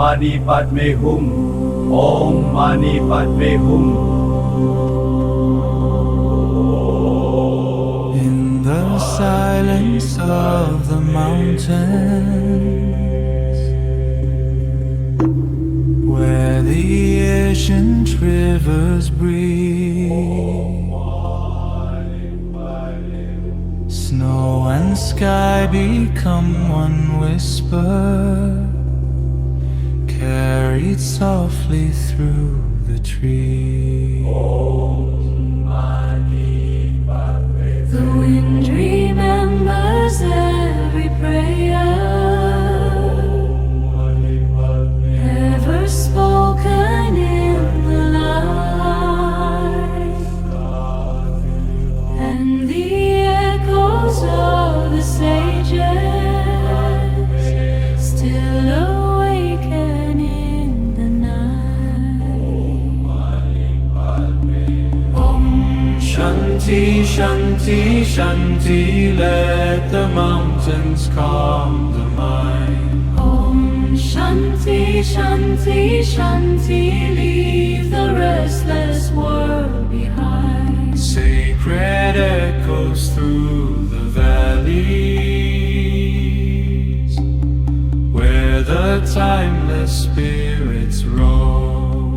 Mani Padme Hum Om Mani Padme Hum In the silence of the mountains, where the ancient rivers breathe, snow and sky become one whisper, carried softly through the trees. The wind remembers every prayer ever spoken in the light, and the echoes of the sages still awaken in the night. Om Shanti, Shanti, Shanti, let the mountains calm the mind. Om Shanti, Shanti, Shanti, leave the restless world behind. Sacred echoes through the valleys, where the timeless spirits roam.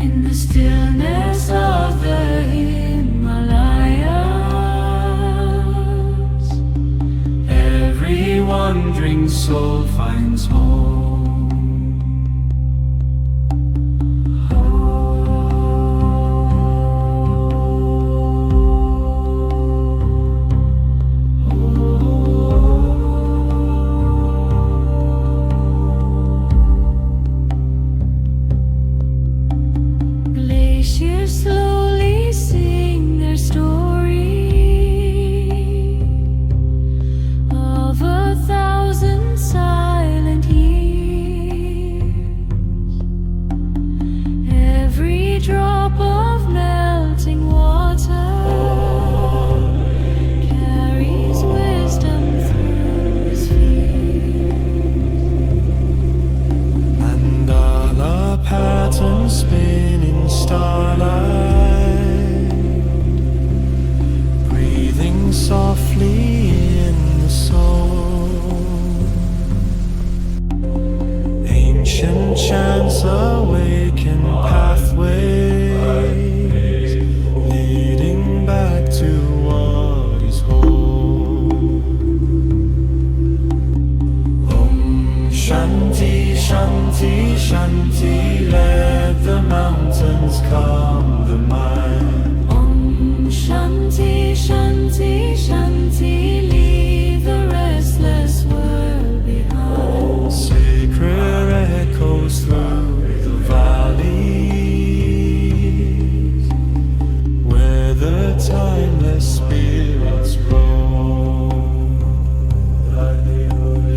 In the stillness of the Himalayas, Every wandering soul finds home. glaciers slowly sing their story of 1,000 silent years. Every drop of melting water carries wisdom through the spheres. And all the patterns spin in starlight, breathing softly in the soul. Ancient chants awaken pathways, leading back to what is whole. Om Shanti, Shanti, Shanti, let the mountains calm the mind. Om Shanti, Shanti, Shanti, leave the restless world behind. Sacred echoes through the valleys, where the timeless spirits roam.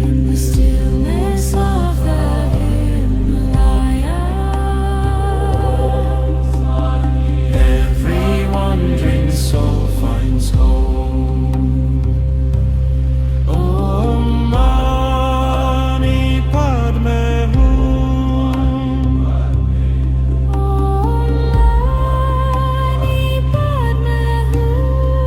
In the stillness of the Himalayas, Every wandering soul finds home. Om Mani Padme Hum. Om Mani Padme Hum.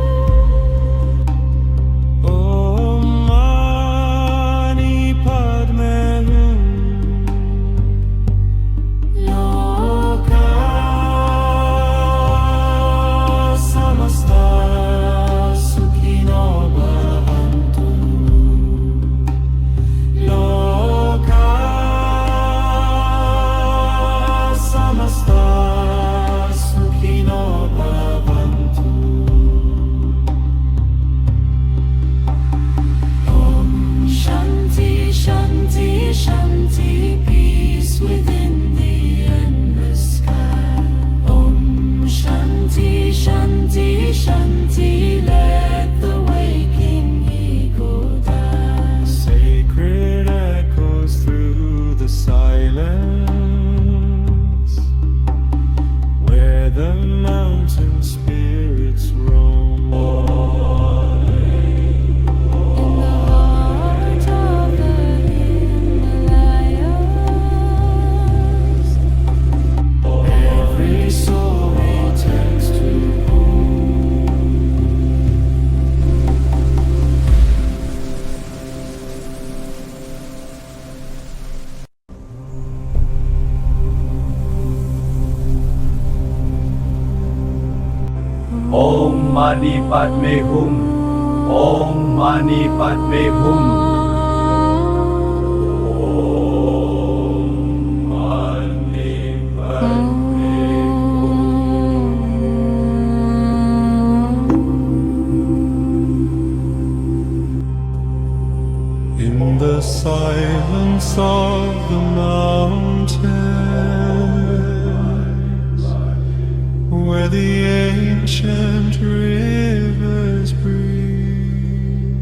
Om Mani Padme Hum Om Mani Padme Hum In the silence of the mountains, where the ancient rivers breathe,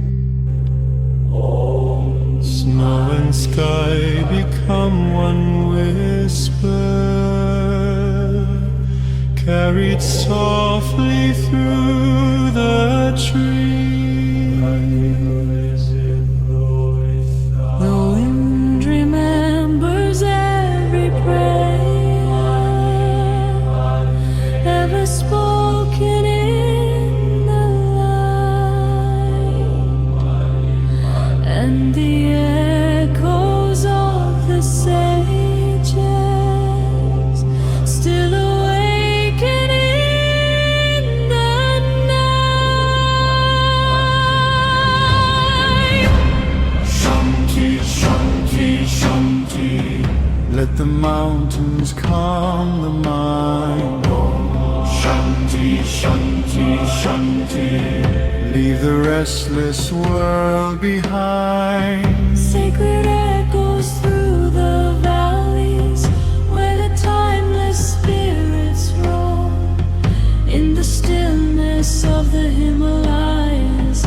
snow and sky become one whisper, carried softly through the trees. The wind remembers every prayer ever spoken in the light, and the echoes of the sages still awaken in the night. Shanti, Shanti, Shanti. Let the mountains calm the mind. Shanti, Shanti, Shanti. Leave the restless world behind. Sacred echoes through the valleys where the timeless spirits roam. In the stillness of the Himalayas,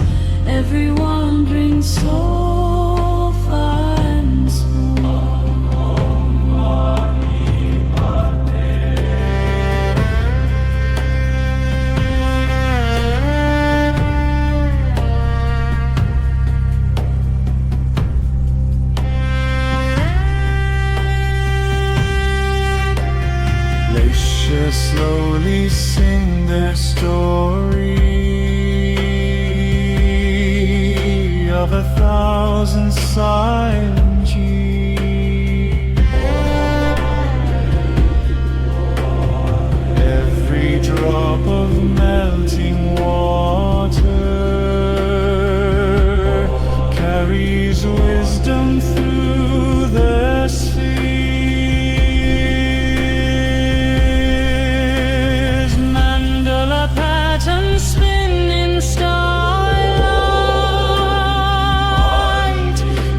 every wandering soul finds Glaciers slowly sing their story of 1,000 silent years. Every drop of melting water carries wisdom through the spheres. mandala patterns spin in starlight,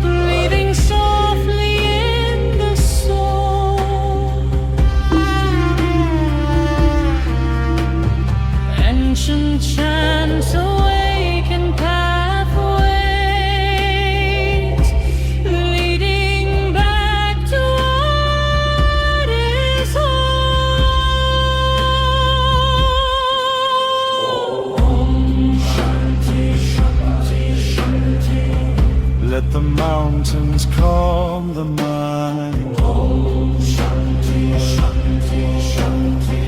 breathing softly in the soul. Ancient chants awaken pathways, leading back to what is home. Shanti, Shanti, Shanti. Let the mountains calm the mind. Shanti, Shanti, Shanti.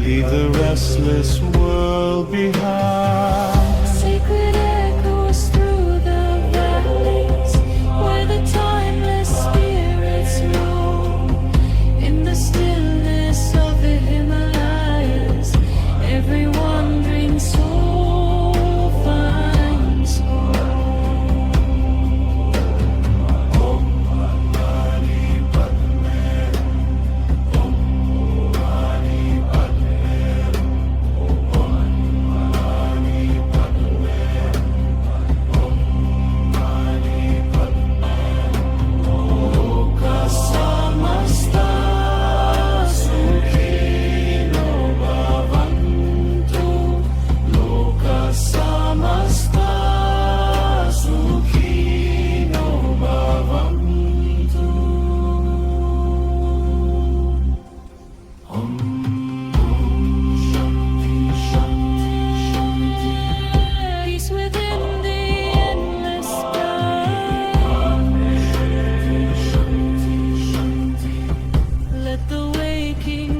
Leave the restless world behind. Sacred echoes through the valleys where the timeless spirits roam. In the stillness of the Himalayas, every wandering soul finds home. Peace within the endless sky. Let the waking